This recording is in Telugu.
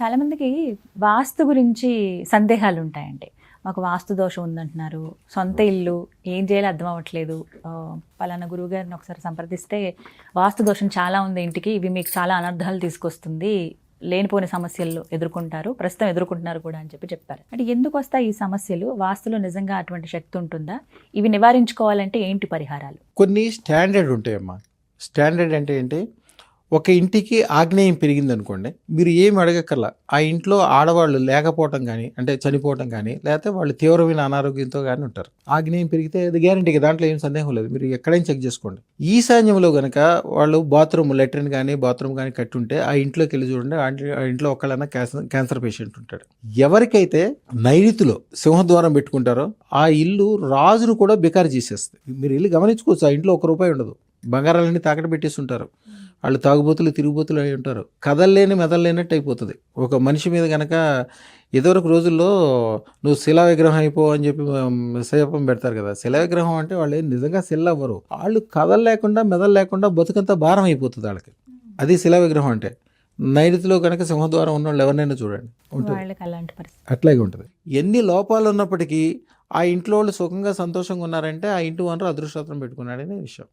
చాలా మందికి వాస్తు గురించి సందేహాలు ఉంటాయండి. మాకు వాస్తు దోషం ఉందంటున్నారు. సొంత ఇల్లు ఏం చేయాలో అర్థం అవ్వట్లేదు. పలానా గురువు గారిని ఒకసారి సంప్రదిస్తే వాస్తు దోషం చాలా ఉంది ఇంటికి. ఇవి మీకు చాలా అనర్థాలు తీసుకొస్తుంది. లేనిపోని సమస్యలు ఎదుర్కొంటారు. ప్రస్తుతం ఎదుర్కొంటున్నారు కూడా అని చెప్పారు. అంటే ఎందుకు వస్తాయి ఈ సమస్యలు? వాస్తులో నిజంగా అటువంటి శక్తి ఉంటుందా? ఇవి నివారించుకోవాలంటే ఏంటి పరిహారాలు? కొన్ని స్టాండర్డ్ ఉంటాయమ్మా. స్టాండర్డ్ అంటే ఏంటి? ఒక ఇంటికి ఆగ్నేయం పెరిగింది అనుకోండి, మీరు ఏమి అడగక్కర్లా. ఆ ఇంట్లో ఆడవాళ్ళు లేకపోవటం కానీ, అంటే చనిపోవటం కానీ, లేకపోతే వాళ్ళు తీవ్రమైన అనారోగ్యంతో కానీ ఉంటారు. ఆగ్నేయం పెరిగితే అది గ్యారంటీగా, దాంట్లో ఏం సందేహం లేదు. మీరు ఎక్కడైనా చెక్ చేసుకోండి. ఈశాన్యంలో కనుక వాళ్ళు బాత్రూమ్, లెట్రిన్ కానీ బాత్రూమ్ కానీ కట్టి ఉంటే ఆ ఇంట్లోకి వెళ్ళి చూడండి, ఆ ఇంట్లో ఒకళ్ళైనా క్యాన్సర్ పేషెంట్ ఉంటాడు. ఎవరికైతే నైరుతిలో సింహద్వారం పెట్టుకుంటారో ఆ ఇల్లు రాజును కూడా బికారి చేసేస్తుంది. మీరు ఇల్లు గమనించుకోవచ్చు, ఆ ఇంట్లో ₹1 ఉండదు. బంగారాలన్నీ తాకట్టు పెట్టేసి ఉంటారు. వాళ్ళు తాగుబోతులు, తిరుగుబోతులు అయి ఉంటారు. కదల్లేని మెదల్లేనట్టు అయిపోతుంది. ఒక మనిషి మీద కనుక ఇదివరకు రోజుల్లో నువ్వు శిలా విగ్రహం అయిపో అని చెప్పి శాపం పెడతారు కదా. శిలా విగ్రహం అంటే వాళ్ళు నిజంగా శిల అవ్వరు. వాళ్ళు కదలలేకుండా మెదలు బతుకంతా భారం అయిపోతుంది వాళ్ళకి. అది శిలా విగ్రహం అంటే. నైరుతిలో కనుక సింహద్వారం ఉన్న వాళ్ళు ఎవరినైనా చూడండి ఉంటుంది, అట్లాగే ఉంటుంది. ఎన్ని లోపాలు ఉన్నప్పటికీ ఆ ఇంట్లో వాళ్ళు సుఖంగా సంతోషంగా ఉన్నారంటే ఆ ఇంటి ఓనర్ అదృష్టం పెట్టుకున్నాడనే విషయం.